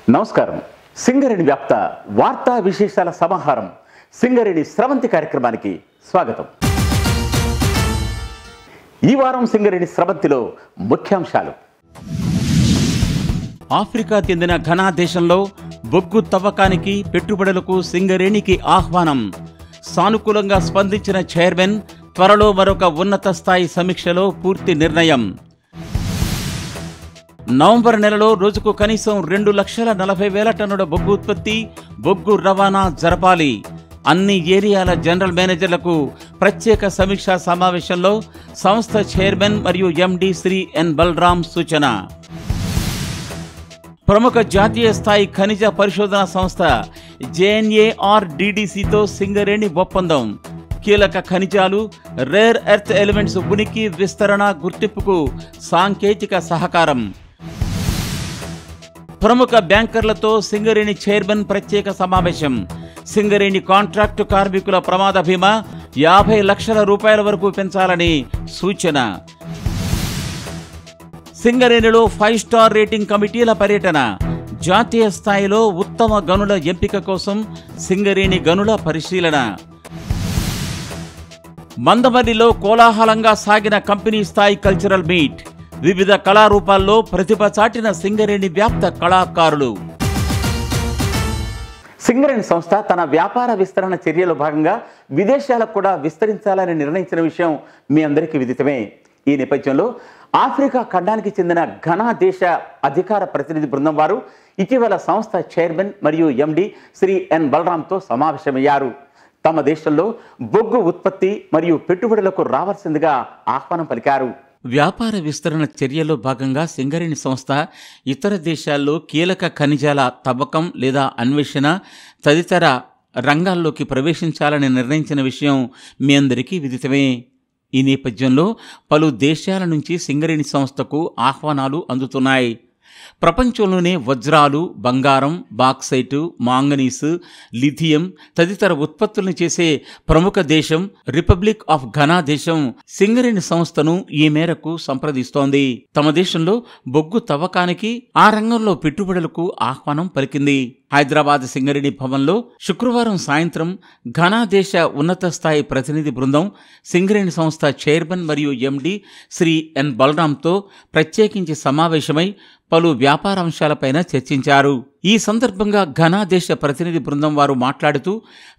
నమస్కారం. సింగరేణి వ్యాప్త వార్తా విశేషాల సమాహారం సింగరేణి స్రవంతి కార్యక్రమానికి స్వాగతం. ఈ వారం సింగరేణి స్రవంతిలో ముఖ్యాంశాలు. ఆఫ్రికా చెందిన ఘనా దేశంలో బొగ్గు తవ్వకానికి పెట్టుబడులకు సింగరేణికి ఆహ్వానం. సానుకూలంగా స్పందించిన చైర్మన్, త్వరలో మరొక ఉన్నత స్థాయి సమీక్షలో పూర్తి నిర్ణయం. నవంబర్ నెలలో రోజుకు కనీసం 2,40,000 టన్నుల బొగ్గు ఉత్పత్తి, బొగ్గు రవాణా జరపాలి. అన్ని ఏరియాల జనరల్ మేనేజర్లకు ప్రత్యేక సమీక్షా సమావేశంలో సంస్థ చైర్మన్ మరియు ఎండి శ్రీ ఎన్ బలరాం సూచన. ప్రముఖ జాతీయ స్థాయి ఖనిజ పరిశోధన సంస్థ JNARDDCతో సింగరేణి ఒప్పందం. కీలక ఖనిజాలు, రేర్ ఎర్త్ ఎలిమెంట్స్ ఉనికి, విస్తరణ, గుర్తింపుకు సాంకేతిక సహకారం. ప్రముఖ బ్యాంకర్లతో సింగరేణి చైర్మన్ ప్రత్యేక సమావేశం. సింగరేణి కాంట్రాక్టు కార్మికుల ప్రమాద బీమా 50 లక్షల రూపాయల వరకు పెంచాలని సూచన. సింగరేణిలో 5 స్టార్ రేటింగ్ కమిటీల పర్యటన. జాతీయ స్థాయిలో ఉత్తమ గనుల ఎంపిక కోసం సింగరేణి గనుల పరిశీలన. మందమర్రిలో కోలాహలంగా సాగిన కంపెనీ స్థాయి కల్చరల్ మీట్. వివిధ కళారూపాల్లో ప్రతిభ చాటిన సింగరేణి వ్యాప్త కళాకారులు. సింగరేణి సంస్థ తన వ్యాపార విస్తరణ చర్యలో భాగంగా విదేశాలకు కూడా విస్తరించాలని నిర్ణయించిన విషయం మీ అందరికీ విదితమే. ఈ నేపథ్యంలో ఆఫ్రికా ఖండానికి చెందిన ఘనా దేశ అధికార ప్రతినిధి బృందం వారు ఇటీవల సంస్థ చైర్మన్ మరియు ఎండి శ్రీ ఎన్ బలరాంతో సమావేశమయ్యారు. తమ దేశంలో బొగ్గు ఉత్పత్తి మరియు పెట్టుబడులకు రావాల్సిందిగా ఆహ్వానం పలికారు. వ్యాపార విస్తరణ చర్యలో భాగంగా సింగరేణి సంస్థ ఇతర దేశాల్లో కీలక ఖనిజాల తవ్వకం లేదా అన్వేషణ తదితర రంగాల్లోకి ప్రవేశించాలని నిర్ణయించిన విషయం మీ అందరికీ విదితమే. ఈ నేపథ్యంలో పలు దేశాల నుంచి సింగరేణి సంస్థకు ఆహ్వానాలు అందుతున్నాయి. ప్రపంచంలోనే వజ్రాలు, బంగారం, బాక్సైటు, మాంగనీసు, లిథియం తదితర ఉత్పత్తులను చేసే ప్రముఖ దేశం రిపబ్లిక్ ఆఫ్ ఘనా దేశం సింగరేణి సంస్థను ఈ మేరకు సంప్రదిస్తోంది. తమ దేశంలో బొగ్గు తవ్వకానికి, ఆ రంగంలో పెట్టుబడులకు ఆహ్వానం పలికింది. హైదరాబాద్ సింగరేణి భవన్లో శుక్రవారం సాయంత్రం ఘనా దేశ ఉన్నత స్థాయి ప్రతినిధి బృందం సింగరేణి సంస్థ చైర్మన్ మరియు ఎండి శ్రీ ఎన్ బలరాంతో ప్రత్యేకించి సమావేశమై పలు వ్యాపార అంశాలపైన చర్చించారు. ఈ సందర్భంగా ఘనా దేశ ప్రతినిధి బృందం వారు మాట్లాడుతూ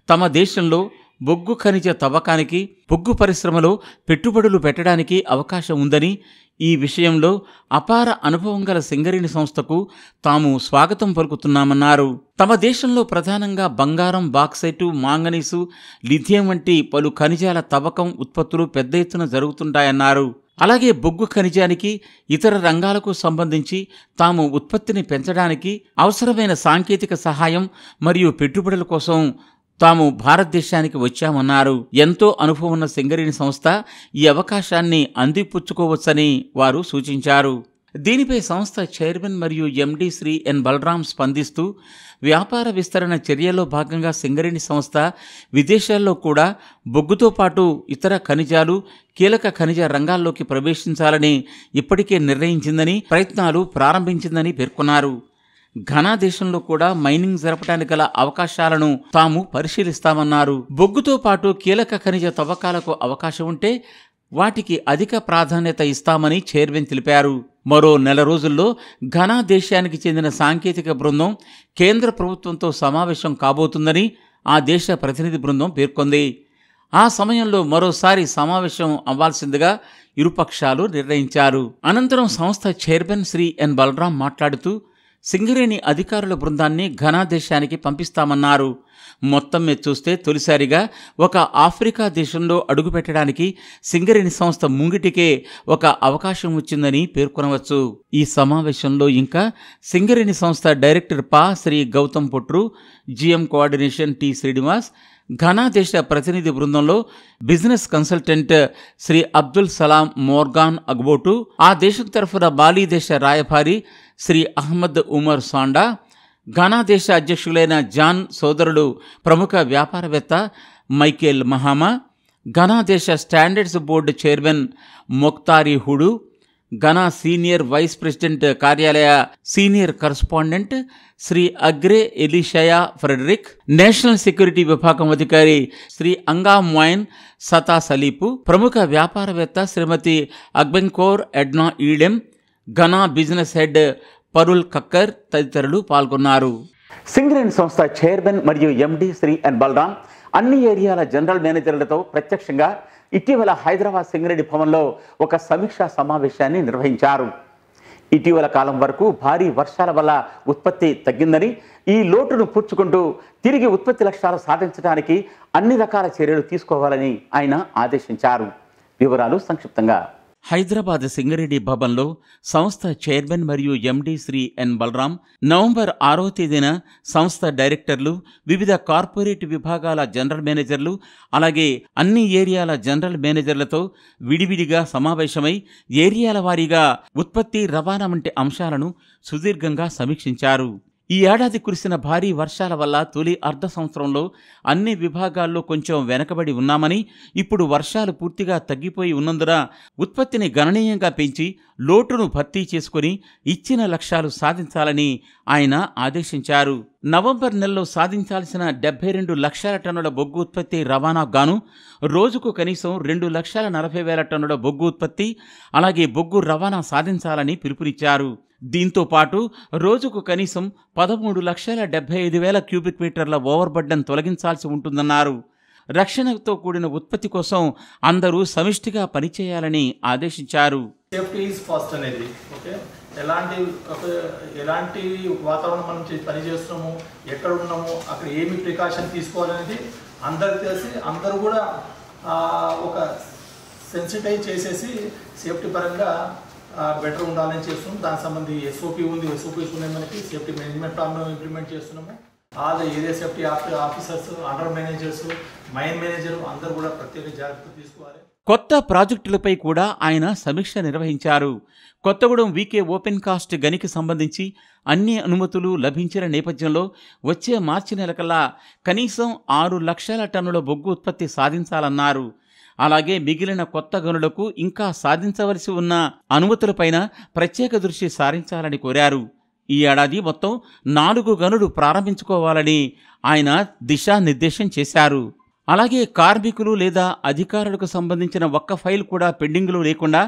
తమ దేశంలో బొగ్గు ఖనిజ తవ్వకానికి, బొగ్గు పరిశ్రమలో పెట్టుబడులు పెట్టడానికి అవకాశం ఉందని, ఈ విషయంలో అపార అనుభవం గల సింగరేణి సంస్థకు తాము స్వాగతం పలుకుతున్నామన్నారు. తమ దేశంలో ప్రధానంగా బంగారం, బాక్సైటు, మాంగనీసు, లిథియం వంటి పలు ఖనిజాల తవ్వకం, ఉత్పత్తులు పెద్ద ఎత్తున జరుగుతుంటాయన్నారు. అలాగే బొగ్గు ఖనిజానికి, ఇతర రంగాలకు సంబంధించి తాము ఉత్పత్తిని పెంచడానికి అవసరమైన సాంకేతిక సహాయం మరియు పెట్టుబడుల కోసం తాము భారతదేశానికి వచ్చామన్నారు. ఎంతో అనుభవం ఉన్న సింగరేణి సంస్థ ఈ అవకాశాన్ని అందిపుచ్చుకోవచ్చని వారు సూచించారు. దీనిపై సంస్థ చైర్మన్ మరియు ఎండి శ్రీ ఎన్ బలరాం స్పందిస్తూ వ్యాపార విస్తరణ చర్యలో భాగంగా సింగరేణి సంస్థ విదేశాల్లో కూడా బొగ్గుతో పాటు ఇతర ఖనిజాలు, కీలక ఖనిజ రంగాల్లోకి ప్రవేశించాలని ఇప్పటికే నిర్ణయించిందని, ప్రయత్నాలు ప్రారంభించిందని పేర్కొన్నారు. ఘనా దేశంలో కూడా మైనింగ్ జరపడానికి గల అవకాశాలను తాము పరిశీలిస్తామన్నారు. బొగ్గుతో పాటు కీలక ఖనిజ తవ్వకాలకు అవకాశం ఉంటే వాటికి అధిక ప్రాధాన్యత ఇస్తామని చైర్మన్ తెలిపారు. మరో నెల రోజుల్లో ఘనా దేశానికి చెందిన సాంకేతిక బృందం కేంద్ర ప్రభుత్వంతో సమావేశం కాబోతుందని ఆ దేశ ప్రతినిధి బృందం పేర్కొంది. ఆ సమయంలో మరోసారి సమావేశం అవ్వాల్సిందిగా ఇరుపక్షాలు నిర్ణయించారు. అనంతరం సంస్థ చైర్మన్ శ్రీ ఎన్ బలరాం మాట్లాడుతూ సింగరేణి అధికారుల బృందాన్ని ఘనా దేశానికి పంపిస్తామన్నారు. మొత్తం మీద చూస్తే తొలిసారిగా ఒక ఆఫ్రికా దేశంలో అడుగుపెట్టడానికి సింగరేణి సంస్థ ముంగిటికే ఒక అవకాశం వచ్చిందని పేర్కొనవచ్చు. ఈ సమావేశంలో ఇంకా సింగరేణి సంస్థ director Shri Gautam Potru, GM coordination T Srinivas, Ghana దేశ ప్రతినిధి బృందంలో business consultant Shri Abdul Salam Morgan Agbotu, ఆ దేశం తరఫున బాలీ దేశ రాయభారి Shri Ahmed Umar Sanda, Ghana దేశ అధ్యక్షులైన జాన్ సోదరుడు ప్రముఖ వ్యాపారవేత్త మైకేల్ మహామా, ఘనా దేశ standards board chairman Mokhtari Hudu, Ghana senior vice president కార్యాలయ సీనియర్ కరస్పాండెంట్ శ్రీ అగ్రే ఎలిషయా ఫ్రెడరిక్, నేషనల్ సెక్యూరిటీ విభాగం అధికారి శ్రీ అంగా మొయిన్ సతా సలీపు, ప్రముఖ వ్యాపారవేత్త Shrimati Agbenkor Edna Edem, Ghana business head Parul Kakkar తదితరులు పాల్గొన్నారు. సింగరేణి సంస్థ చైర్మన్ మరియు ఎండి శ్రీ ఎన్ బలరాం అన్ని ఏరియాల జనరల్ మేనేజర్లతో ప్రత్యక్షంగా ఇటీవల హైదరాబాద్ సింగరేణి భవన్లో ఒక సమీక్షా సమావేశాన్ని నిర్వహించారు. ఇటీవల కాలం వరకు భారీ వర్షాల వల్ల ఉత్పత్తి తగ్గిందని, ఈ లోటును పూడ్చుకుంటూ తిరిగి ఉత్పత్తి లక్ష్యాలు సాధించడానికి అన్ని రకాల చర్యలు తీసుకోవాలని ఆయన ఆదేశించారు. వివరాలు సంక్షిప్తంగా. హైదరాబాద్ సింగరేణి భవన్లో సంస్థ చైర్మన్ మరియు ఎండి శ్రీ ఎన్ బలరాం నవంబర్ 6వ తేదీన సంస్థ డైరెక్టర్లు, వివిధ కార్పొరేట్ విభాగాల జనరల్ మేనేజర్లు, అలాగే అన్ని ఏరియాల జనరల్ మేనేజర్లతో విడివిడిగా సమావేశమై ఏరియాల వారీగా ఉత్పత్తి, రవాణా వంటి అంశాలను సుదీర్ఘంగా సమీక్షించారు. ఈ ఏడాది కురిసిన భారీ వర్షాల వల్ల తొలి అర్ధ సంవత్సరంలో అన్ని విభాగాల్లో కొంచెం వెనకబడి ఉన్నామని, ఇప్పుడు వర్షాలు పూర్తిగా తగ్గిపోయి ఉన్నందున ఉత్పత్తిని గణనీయంగా పెంచి లోటును భర్తీ చేసుకుని ఇచ్చిన లక్ష్యాలు సాధించాలని ఆయన ఆదేశించారు. నవంబర్ నెలలో సాధించాల్సిన 72 లక్షల టన్నుల బొగ్గు ఉత్పత్తి రవాణాకు గాను రోజుకు కనీసం 2,40,000 టన్నుల బొగ్గు ఉత్పత్తి, అలాగే బొగ్గు రవాణా సాధించాలని పిలుపునిచ్చారు. దీంతో పాటు రోజుకు కనీసం 13,75,000 క్యూబిక్ మీటర్ల ఓవర్ బర్డన్ తొలగించాల్సి ఉంటుందన్నారు. రక్షణతో కూడిన ఉత్పత్తి కోసం అందరూ సమిష్టిగా పనిచేయాలని ఆదేశించారు. సేఫ్టీ ఈజ్ ఫస్ట్ అనేది ఓకే, ఎలాంటి వాతావరణం మనం పని చేస్తున్నాము, ఎక్కడ ఉన్నాము, అక్కడ ఏమి ప్రికాషన్ తీసుకోవాలనేది అందరికి తెలిసి అందరూ కూడా ఒక సెన్సిటైజ్ చేసేసి సేఫ్టీ పరంగా బెటర్ ఉండాలని చేస్తున్నాం. దానికి సంబంధించి ఎస్ఓపి ఉంది, ఎస్ఓపీస్ ఉన్నాయి, మనకి సేఫ్టీ మేనేజ్మెంట్ ప్లాన్ ఇంప్లిమెంట్ చేస్తున్నాము. All area safety officers, under managers, mine manager అందరూ కూడా ప్రత్యేక జాగ్రత్త తీసుకోవాలి. కొత్త ప్రాజెక్టులపై కూడా ఆయన సమీక్ష నిర్వహించారు. కొత్తగూడెం వీకే ఓపెన్ కాస్ట్ గనికి సంబంధించి అన్ని అనుమతులు లభించిన నేపథ్యంలో వచ్చే మార్చి నెలకల్లా కనీసం 6 లక్షల టన్నుల బొగ్గు ఉత్పత్తి సాధించాలన్నారు. అలాగే మిగిలిన కొత్త గనులకు ఇంకా సాధించవలసి ఉన్న అనుమతులపైన ప్రత్యేక దృష్టి సారించాలని కోరారు. ఈ ఏడాది మొత్తం 4 గనులు ప్రారంభించుకోవాలని ఆయన దిశానిర్దేశం చేశారు. అలాగే కార్మికులు లేదా అధికారులకు సంబంధించిన ఒక్క ఫైల్ కూడా పెండింగ్లో లేకుండా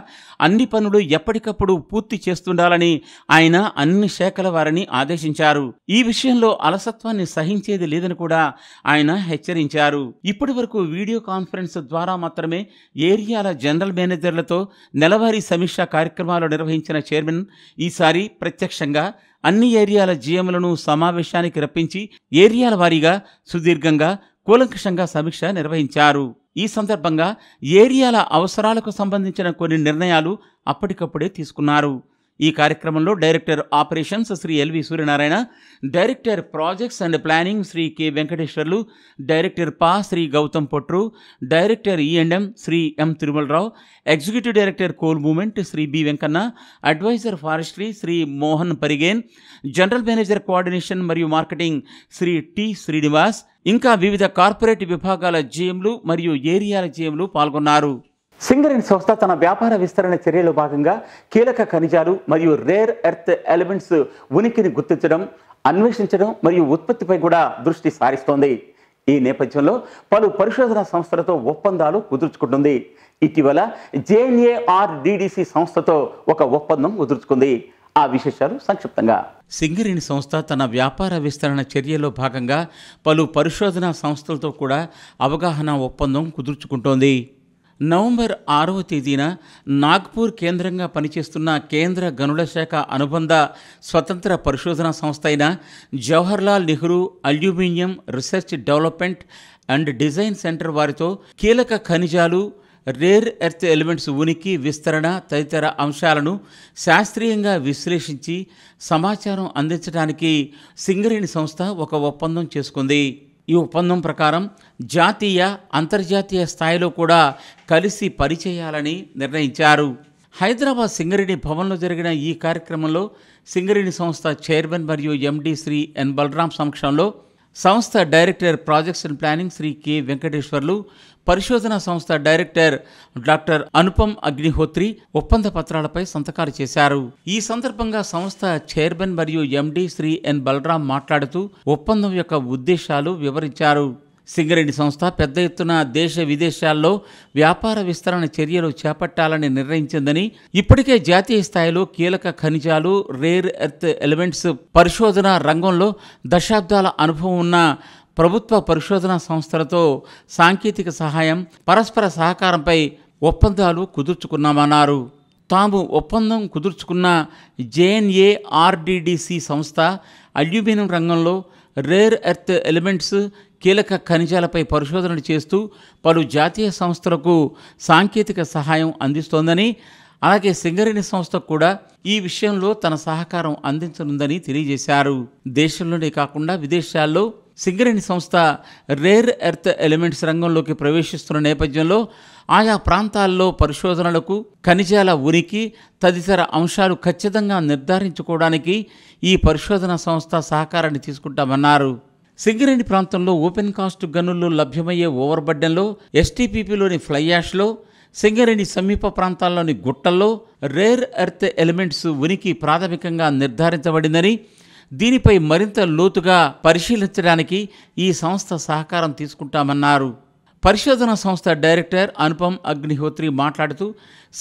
అన్ని పనులు ఎప్పటికప్పుడు పూర్తి చేస్తుండాలని ఆయన అన్ని శాఖల వారిని ఆదేశించారు. ఈ విషయంలో అలసత్వాన్ని సహించేది లేదని కూడా ఆయన హెచ్చరించారు. ఇప్పటి వరకు వీడియో కాన్ఫరెన్స్ ద్వారా మాత్రమే ఏరియాల జనరల్ మేనేజర్లతో నెలవారీ సమీక్షా కార్యక్రమాలు నిర్వహించిన చైర్మన్ ఈసారి ప్రత్యక్షంగా అన్ని ఏరియాల జీఎంలను సమావేశానికి రప్పించి ఏరియాల వారీగా సుదీర్ఘంగా కూలంకషంగా సమీక్ష నిర్వహించారు. ఈ సందర్భంగా ఏరియాల అవసరాలకు సంబంధించిన కొన్ని నిర్ణయాలు అప్పటికప్పుడే తీసుకున్నారు. ఈ కార్యక్రమంలో director operations Shri L V Suryanarayana, director projects and planning Shri K Venkateswarlu, director పా Shri Gautam Potru, director E and M Shri M Tirumalarao, executive director coal movement Shri B Venkanna, adviser forestry Shri Mohan Parigen, general manager coordination మరియు మార్కెటింగ్ శ్రీ టి శ్రీనివాస్, ఇంకా వివిధ కార్పొరేట్ విభాగాల జీఎంలు మరియు ఏరియాల జీఎంలు పాల్గొన్నారు. సింగరేణి సంస్థ తన వ్యాపార విస్తరణ చర్యలో భాగంగా కీలక ఖనిజాలు మరియు రేర్ ఎర్త్ ఎలిమెంట్స్ ఉనికిని గుర్తించడం, అన్వేషించడం మరియు ఉత్పత్తిపై కూడా దృష్టి సారిస్తోంది. ఈ నేపథ్యంలో పలు పరిశోధనా సంస్థలతో ఒప్పందాలు కుదుర్చుకుంటుంది. ఇటీవల JNARDDC సంస్థతో ఒక ఒప్పందం కుదుర్చుకుంది. ఆ విశేషాలు సంక్షిప్తంగా. సింగరేణి సంస్థ తన వ్యాపార విస్తరణ చర్యలో భాగంగా పలు పరిశోధనా సంస్థలతో కూడా అవగాహన ఒప్పందం కుదుర్చుకుంటోంది. నవంబర్ 6వ తేదీన నాగ్పూర్ కేంద్రంగా పనిచేస్తున్న కేంద్ర గనుల శాఖ అనుబంధ స్వతంత్ర పరిశోధనా సంస్థ అయిన Jawaharlal Nehru aluminium research development and design centre వారితో కీలక ఖనిజాలు, రేర్ ఎర్త్ ఎలిమెంట్స్ ఉనికి, విస్తరణ తదితర అంశాలను శాస్త్రీయంగా విశ్లేషించి సమాచారం అందించడానికి సింగరేణి సంస్థ ఒక ఒప్పందం చేసుకుంది. ఈ ఒప్పందం ప్రకారం జాతీయ, అంతర్జాతీయ స్థాయిలో కూడా కలిసి పనిచేయాలని నిర్ణయించారు. హైదరాబాద్ సింగరేణి భవన్లో జరిగిన ఈ కార్యక్రమంలో సింగరేణి సంస్థ చైర్మన్ మరియు ఎండి శ్రీ ఎన్ బలరాం సమక్షంలో సంస్థ director projects and planning Shri K Venkateswarlu, పరిశోధనా సంస్థ డైరెక్టర్ డాక్టర్ అనుపమ్ అగ్నిహోత్రి ఒప్పంద పత్రాలపై సంతకాలు చేశారు. ఈ సందర్భంగా సంస్థ చైర్మన్ మరియు ఎండి శ్రీ ఎన్ బలరాం మాట్లాడుతూ ఒప్పందం యొక్క ఉద్దేశాలు వివరించారు. సింగరేణి సంస్థ పెద్ద ఎత్తున దేశ విదేశాల్లో వ్యాపార విస్తరణ చర్యలు చేపట్టాలని నిర్ణయించిందని, ఇప్పటికే జాతీయ స్థాయిలో కీలక ఖనిజాలు, రేర్ ఎర్త్ ఎలిమెంట్స్ పరిశోధన రంగంలో దశాబ్దాల అనుభవం ఉన్న ప్రభుత్వ పరిశోధనా సంస్థలతో సాంకేతిక సహాయం, పరస్పర సహకారంపై ఒప్పందాలు కుదుర్చుకున్నామన్నారు. తాము ఒప్పందం కుదుర్చుకున్న JNARDDC సంస్థ అల్యూమినియం రంగంలో రేర్ ఎర్త్ ఎలిమెంట్స్, కీలక ఖనిజాలపై పరిశోధనలు చేస్తూ పలు జాతీయ సంస్థలకు సాంకేతిక సహాయం అందిస్తోందని, అలాగే సింగరేణి సంస్థ కూడా ఈ విషయంలో తన సహకారం అందించనుందని తెలియజేశారు. దేశంలోనే కాకుండా విదేశాల్లో సింగరేణి సంస్థ రేర్ ఎర్త్ ఎలిమెంట్స్ రంగంలోకి ప్రవేశిస్తున్న నేపథ్యంలో ఆయా ప్రాంతాల్లో పరిశోధనలకు, ఖనిజాల ఉనికి తదితర అంశాలు ఖచ్చితంగా నిర్ధారించుకోవడానికి ఈ పరిశోధన సంస్థ సహకారాన్ని తీసుకుంటామన్నారు. సింగరేణి ప్రాంతంలో ఓపెన్ కాస్ట్ గనుల్లో లభ్యమయ్యే ఓవర్బర్డెన్లో, STPPలోని ఫ్లై యాష్లో, సింగరేణి సమీప ప్రాంతాల్లోని గుట్టల్లో రేర్ ఎర్త్ ఎలిమెంట్స్ ఉనికి ప్రాథమికంగా నిర్ధారించబడిందని, దీనిపై మరింత లోతుగా పరిశీలించడానికి ఈ సంస్థ సహకారం తీసుకుంటామన్నారు. పరిశోధనా సంస్థ డైరెక్టర్ అనుపమ్ అగ్నిహోత్రి మాట్లాడుతూ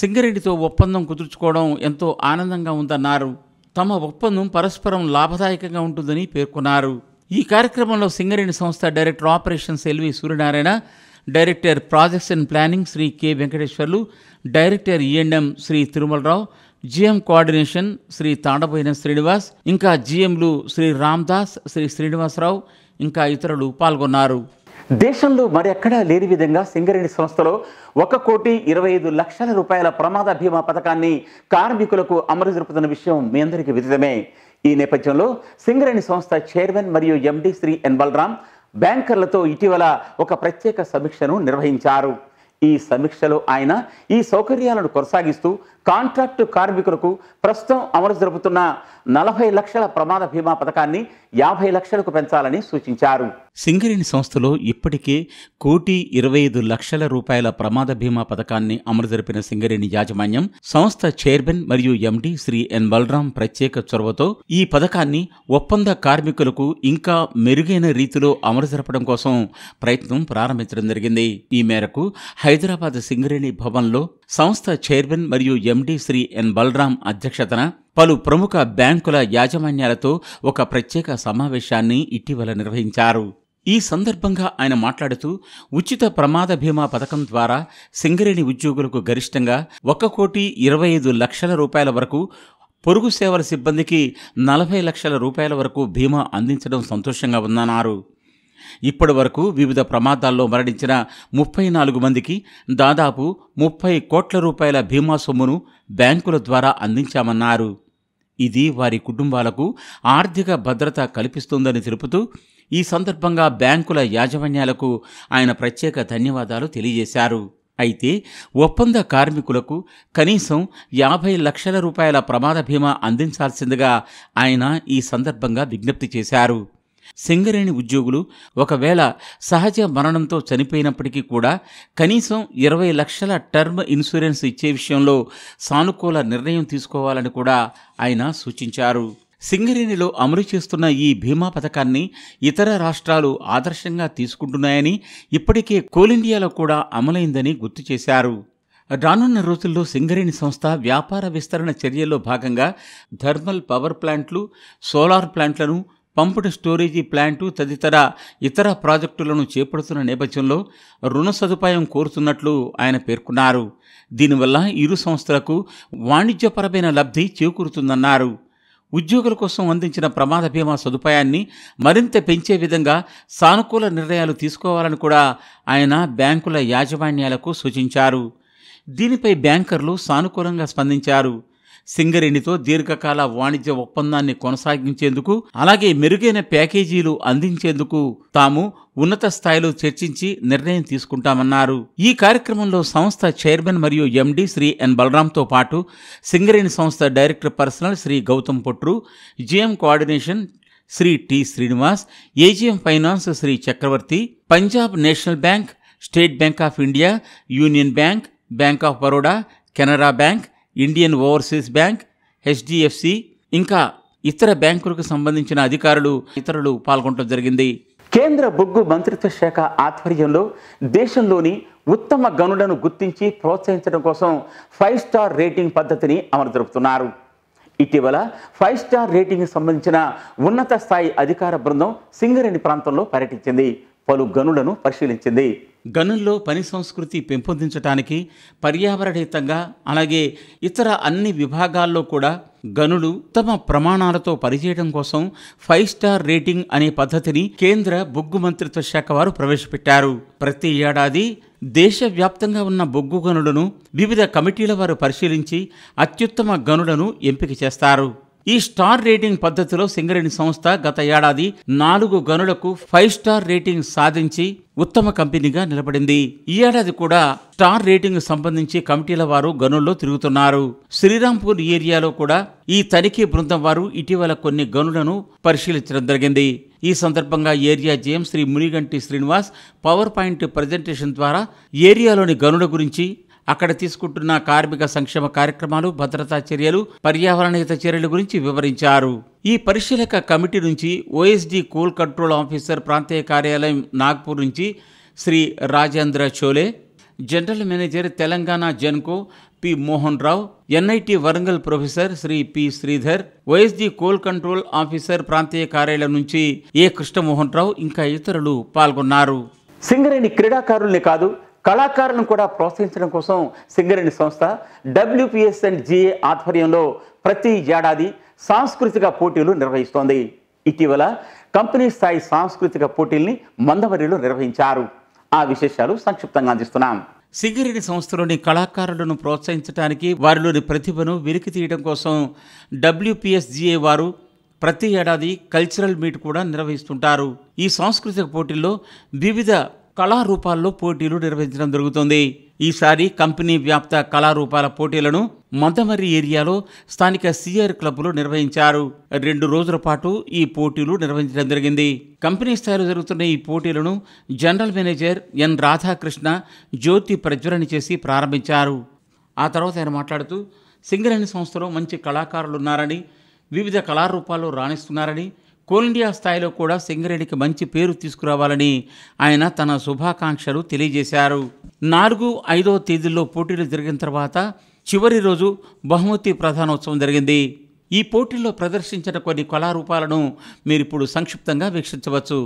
సింగరేణితో ఒప్పందం కుదుర్చుకోవడం ఎంతో ఆనందంగా ఉందన్నారు. తమ ఒప్పందం పరస్పరం లాభదాయకంగా ఉంటుందని పేర్కొన్నారు. ఈ కార్యక్రమంలో సింగరేణి సంస్థ director operations L V Suryanarayana, director projects and planning Shri K Venkateswarlu, director E&M Shri Tirumalarao, GM coordination Shri Tandaboina Srinivas, ఇంకా GMలు శ్రీ రామ్దాస్, శ్రీ శ్రీనివాసరావు, ఇంకా ఇతరులు పాల్గొన్నారు. దేశంలో మరెక్కడా లేని విధంగా సింగరేణి సంస్థలో 1,25,00,00,000 రూపాయల ప్రమాద బీమా పథకాన్ని కార్మికులకు అమలు జరుపుతున్న విషయం మీ అందరికీ విదితమే. ఈ నేపథ్యంలో సింగరేణి సంస్థ చైర్మన్ మరియు ఎండి శ్రీ ఎన్ బలరాం బ్యాంకర్లతో ఇటీవల ఒక ప్రత్యేక సమీక్షను నిర్వహించారు. ఈ సమీక్షలో ఆయన ఈ సౌకర్యాలను కొనసాగిస్తూ కాంట్రాక్టు కార్మికులకు ప్రస్తుతం అమలు జరుపుతున్న 40 లక్షల ప్రమాద బీమా పథకాన్ని 50 లక్షలకు పెంచాలని సూచించారు. సింగరేణి సంస్థలో ఇప్పటికే 1,25,00,000 రూపాయల ప్రమాద బీమా పథకాన్ని అమలు జరిపిన సింగరేణి యాజమాన్యం సంస్థ చైర్మన్ మరియు ఎండి శ్రీ ఎన్ బలరాం ప్రత్యేక చొరవతో ఈ పథకాన్ని ఒప్పంద కార్మికులకు ఇంకా మెరుగైన రీతిలో అమలు జరపడం కోసం ప్రయత్నం ప్రారంభించడం జరిగింది. ఈ మేరకు హైదరాబాద్ సింగరేణి భవన్లో సంస్థ చైర్మన్ మరియు ఎండి శ్రీ ఎన్ బలరాం అధ్యక్షతన పలు ప్రముఖ బ్యాంకుల యాజమాన్యాలతో ఒక ప్రత్యేక సమావేశాన్ని ఇటీవల నిర్వహించారు. ఈ సందర్భంగా ఆయన మాట్లాడుతూ ఉచిత ప్రమాద బీమా పథకం ద్వారా సింగరేణి ఉద్యోగులకు గరిష్టంగా 1,25,00,000 రూపాయల వరకు, పొరుగు సేవల సిబ్బందికి 40 లక్షల రూపాయల వరకు బీమా అందించడం సంతోషంగా ఉందన్నారు. ఇప్పటి వరకు వివిధ ప్రమాదాల్లో మరణించిన 34 మందికి దాదాపు 30 కోట్ల రూపాయల బీమా సొమ్మును బ్యాంకుల ద్వారా అందించామన్నారు. ఇది వారి కుటుంబాలకు ఆర్థిక భద్రత కల్పిస్తుందని తెలుపుతూ ఈ సందర్భంగా బ్యాంకుల యాజమాన్యాలకు ఆయన ప్రత్యేక ధన్యవాదాలు తెలియజేశారు. అయితే ఒప్పంద కార్మికులకు కనీసం 50 లక్షల రూపాయల ప్రమాద బీమా అందించాల్సిందిగా ఆయన ఈ సందర్భంగా విజ్ఞప్తి చేశారు. సింగరేణి ఉద్యోగులు ఒకవేళ సహజ మరణంతో చనిపోయినప్పటికీ కూడా కనీసం 20 లక్షల టర్మ్ ఇన్సూరెన్స్ ఇచ్చే విషయంలో సానుకూల నిర్ణయం తీసుకోవాలని కూడా ఆయన సూచించారు. సింగరేణిలో అమలు చేస్తున్న ఈ బీమా పథకాన్ని ఇతర రాష్ట్రాలు ఆదర్శంగా తీసుకుంటున్నాయని, ఇప్పటికే కోల్ ఇండియాలో కూడా అమలైందని గుర్తు చేశారు. రానున్న రోజుల్లో సింగరేణి సంస్థ వ్యాపార విస్తరణ చర్యల్లో భాగంగా థర్మల్ పవర్ ప్లాంట్లు, సోలార్ ప్లాంట్లను, పంప్డ్ స్టోరేజీ ప్లాంటు తదితర ఇతర ప్రాజెక్టులను చేపడుతున్న నేపథ్యంలో రుణ సదుపాయం కోరుతున్నట్లు ఆయన పేర్కొన్నారు. దీనివల్ల ఇరు సంస్థలకు వాణిజ్యపరమైన లబ్ధి చేకూరుతుందన్నారు. ఉద్యోగుల కోసం అందించిన ప్రమాద బీమా సదుపాయాన్ని మరింత పెంచే విధంగా సానుకూల నిర్ణయాలు తీసుకోవాలని కూడా ఆయన బ్యాంకుల యాజమాన్యాలకు సూచించారు. దీనిపై బ్యాంకర్లు సానుకూలంగా స్పందించారు. సింగరేణితో దీర్ఘకాల వాణిజ్య ఒప్పందాన్ని కొనసాగించేందుకు, అలాగే మెరుగైన ప్యాకేజీలు అందించేందుకు తాము ఉన్నత స్థాయిలో చర్చించి నిర్ణయం తీసుకుంటామన్నారు. ఈ కార్యక్రమంలో సంస్థ చైర్మన్ మరియు ఎండి శ్రీ ఎన్ బలరాంతో పాటు సింగరేణి సంస్థ director personnel Shri Gautam Potru, GM coordination Shri T Srinivas, AGM finance Shri Chakravarthy, Punjab National Bank, State Bank of India, Union Bank, Bank of Baroda, Canara Bank, Indian Overseas Bank, HDFC ఇంకా ఇతర బ్యాంకులకు సంబంధించిన అధికారులు ఇతరులు పాల్గొనడం జరిగింది. కేంద్ర బొగ్గు మంత్రిత్వ శాఖ ఆధ్వర్యంలో దేశంలోని ఉత్తమ గనులను గుర్తించి ప్రోత్సహించడం కోసం 5 స్టార్ రేటింగ్ పద్ధతిని అమలు జరుపుతున్నారు. ఇటీవల 5 స్టార్ రేటింగ్కి సంబంధించిన ఉన్నత స్థాయి అధికార బృందం సింగరేణి ప్రాంతంలో పర్యటించింది, పలు గనులను పరిశీలించింది. గనుల్లో పని సంస్కృతి పెంపొందించడానికి పర్యావరణహితంగా అలాగే ఇతర అన్ని విభాగాల్లో కూడా గనులు ఉత్తమ ప్రమాణాలతో పనిచేయడం కోసం 5 స్టార్ రేటింగ్ అనే పద్ధతిని కేంద్ర బొగ్గు మంత్రిత్వ శాఖ వారు ప్రవేశపెట్టారు. ప్రతి ఏడాది దేశవ్యాప్తంగా ఉన్న బొగ్గు గనులను వివిధ కమిటీల వారు పరిశీలించి అత్యుత్తమ గనులను ఎంపిక చేస్తారు. ఈ స్టార్ రేటింగ్ పద్ధతిలో సింగరేణి సంస్థ గత ఏడాది 4 గనులకు 5 స్టార్ రేటింగ్ సాధించి ఉత్తమ కంపెనీగా నిలబడింది. ఈ ఏడాది కూడా స్టార్ రేటింగ్ సంబంధించి కమిటీల వారు గనుల్లో తిరుగుతున్నారు. శ్రీరాంపూర్ ఏరియాలో కూడా ఈ తనిఖీ బృందం వారు ఇటీవల కొన్ని గనులను పరిశీలించడం జరిగింది. ఈ సందర్భంగా area GM Shri Muniganti Srinivas power point presentation ద్వారా ఏరియాలోని గనుల గురించి, అక్కడ తీసుకుంటున్న కార్మిక సంక్షేమ కార్యక్రమాలు, భద్రతా చర్యలు, పర్యావరణహిత చర్యల గురించి వివరించారు. ఈ పరిశీలక కమిటీ నుంచి ఓఎస్డి కోల్ కంట్రోల్ ఆఫీసర్ ప్రాంతీయ కార్యాలయం నాగ్పూర్ నుంచి Shri Rajendra Chole, general manager Telangana Genco P Mohan Rao, NIT Warangal professor Shri P Sridhar, OSD coal control officer ప్రాంతీయ కార్యాలయం నుంచి ఏ కృష్ణమోహన్ రావు ఇంకా ఇతరులు పాల్గొన్నారు. సింగరేణి క్రీడాకారుల్ని కాదు, కళాకారులను కూడా ప్రోత్సహించడం కోసం సింగరేణి సంస్థ WPS అండ్ GA ఆధ్వర్యంలో ప్రతి ఏడాది సాంస్కృతిక పోటీలు నిర్వహిస్తోంది. ఇటీవల కంపెనీ స్థాయి సాంస్కృతిక పోటీల్ని మందమర్రిలో నిర్వహించారు. ఆ విశేషాలు సంక్షిప్తంగా అందిస్తున్నాం. సింగరేణి సంస్థలోని కళాకారులను ప్రోత్సహించడానికి, వారిలోని ప్రతిభను వెలికి తీయడం కోసం WPS/GA వారు ప్రతి ఏడాది కల్చరల్ మీట్ కూడా నిర్వహిస్తుంటారు. ఈ సాంస్కృతిక పోటీల్లో వివిధ కళారూపాల్లో పోటీలు నిర్వహించడం జరుగుతుంది. ఈసారి కంపెనీ వ్యాప్త కళారూపాల పోటీలను మందమర్రి ఏరియాలో స్థానిక సిఆర్ క్లబ్లో నిర్వహించారు. 2 రోజుల పాటు ఈ పోటీలు నిర్వహించడం జరిగింది. కంపెనీ స్థాయిలో జరుగుతున్న ఈ పోటీలను జనరల్ మేనేజర్ ఎన్ రాధాకృష్ణ జ్యోతి ప్రజ్వలన చేసి ప్రారంభించారు. ఆ తర్వాత ఆయన మాట్లాడుతూ సింగరేణి సంస్థలో మంచి కళాకారులు ఉన్నారని, వివిధ కళారూపాల్లో రాణిస్తున్నారని, కోల్ ఇండియా స్థాయిలో కూడా సింగరేణికి మంచి పేరు తీసుకురావాలని ఆయన తన శుభాకాంక్షలు తెలియజేశారు. 4, 5వ తేదీల్లో పోటీలు జరిగిన తర్వాత చివరి రోజు బహుమతి ప్రధానోత్సవం జరిగింది. ఈ పోటీల్లో ప్రదర్శించిన కొన్ని కళారూపాలను మీరిప్పుడు సంక్షిప్తంగా వీక్షించవచ్చు.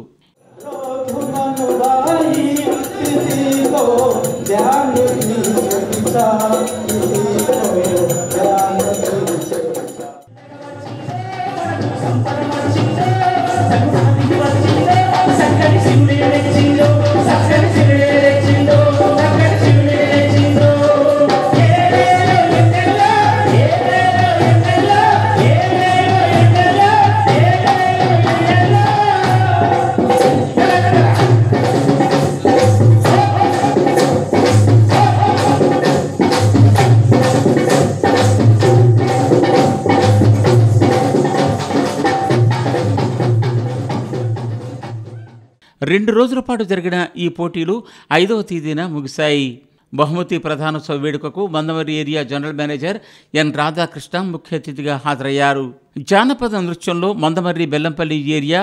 రెండు రోజుల పాటు జరిగిన ఈ పోటీలు 5వ తేదీన ముగిశాయి. బహుమతి ప్రధానోత్సవ వేడుకకు Mandamarri area general manager N Radhakrishna ముఖ్య అతిథిగా హాజరయ్యారు. జానపద నృత్యంలో మందమర్రి బెల్లంపల్లి ఏరియా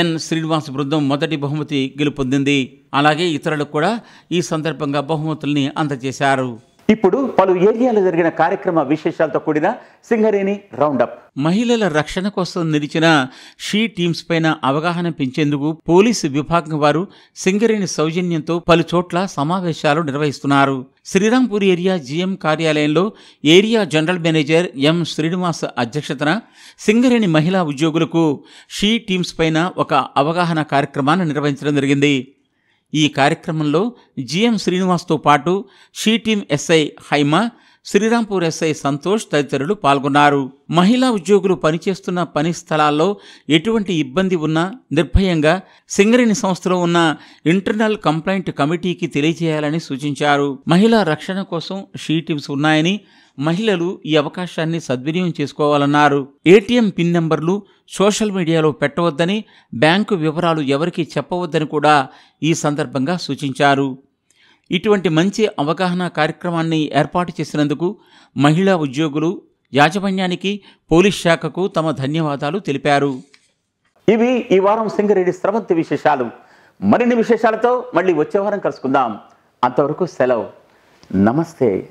ఎన్ శ్రీనివాస్ బృందం మొదటి బహుమతి గెలుపొందింది. అలాగే ఇతరులకు కూడా ఈ సందర్భంగా బహుమతుల్ని అందజేశారు. ఇప్పుడు పలు ఏరియాలో జరిగిన కార్యక్రమ విశేషాలతో కూడిన సింగరేణి రౌండప్. మహిళల రక్షణ కోసం నిలిచిన షీ టీమ్స్ పైన అవగాహన పెంచేందుకు పోలీసు విభాగం వారు సింగరేణి సౌజన్యంతో పలు చోట్ల సమావేశాలు నిర్వహిస్తున్నారు. శ్రీరాంపూర్ ఏరియా జీఎం కార్యాలయంలో ఏరియా జనరల్ మేనేజర్ ఎం శ్రీనివాస్ అధ్యక్షతన సింగరేణి మహిళా ఉద్యోగులకు షీ టీమ్స్ పైన ఒక అవగాహన కార్యక్రమాన్ని నిర్వహించడం జరిగింది. ఈ కార్యక్రమంలో జీఎం శ్రీనివాస్తో పాటు she team SI Haima, Srirampur SI Santosh తదితరులు పాల్గొన్నారు. మహిళా ఉద్యోగులు పనిచేస్తున్న పని స్థలాల్లో ఎటువంటి ఇబ్బంది ఉన్నా నిర్భయంగా సింగరేణి సంస్థలో ఉన్న ఇంటర్నల్ కంప్లైంట్ కమిటీకి తెలియజేయాలని సూచించారు. మహిళా రక్షణ కోసం షీ టీమ్స్ ఉన్నాయని, మహిళలు ఈ అవకాశాన్ని సద్వినియోగం చేసుకోవాలన్నారు. ఏటీఎం పిన్ నెంబర్లు సోషల్ మీడియాలో పెట్టవద్దని, బ్యాంకు వివరాలు ఎవరికీ చెప్పవద్దని కూడా ఈ సందర్భంగా సూచించారు. ఇటువంటి మంచి అవగాహన కార్యక్రమాన్ని ఏర్పాటు చేసినందుకు మహిళా ఉద్యోగులు యాజమాన్యానికి, పోలీస్ శాఖకు తమ ధన్యవాదాలు తెలిపారు. ఇవి ఈ వారం సింగరేణి స్రవంతి విశేషాలు. మరిన్ని విశేషాలతో మళ్ళీ వచ్చే వారం కలుసుకుందాం. అంతవరకు సెలవు. నమస్తే.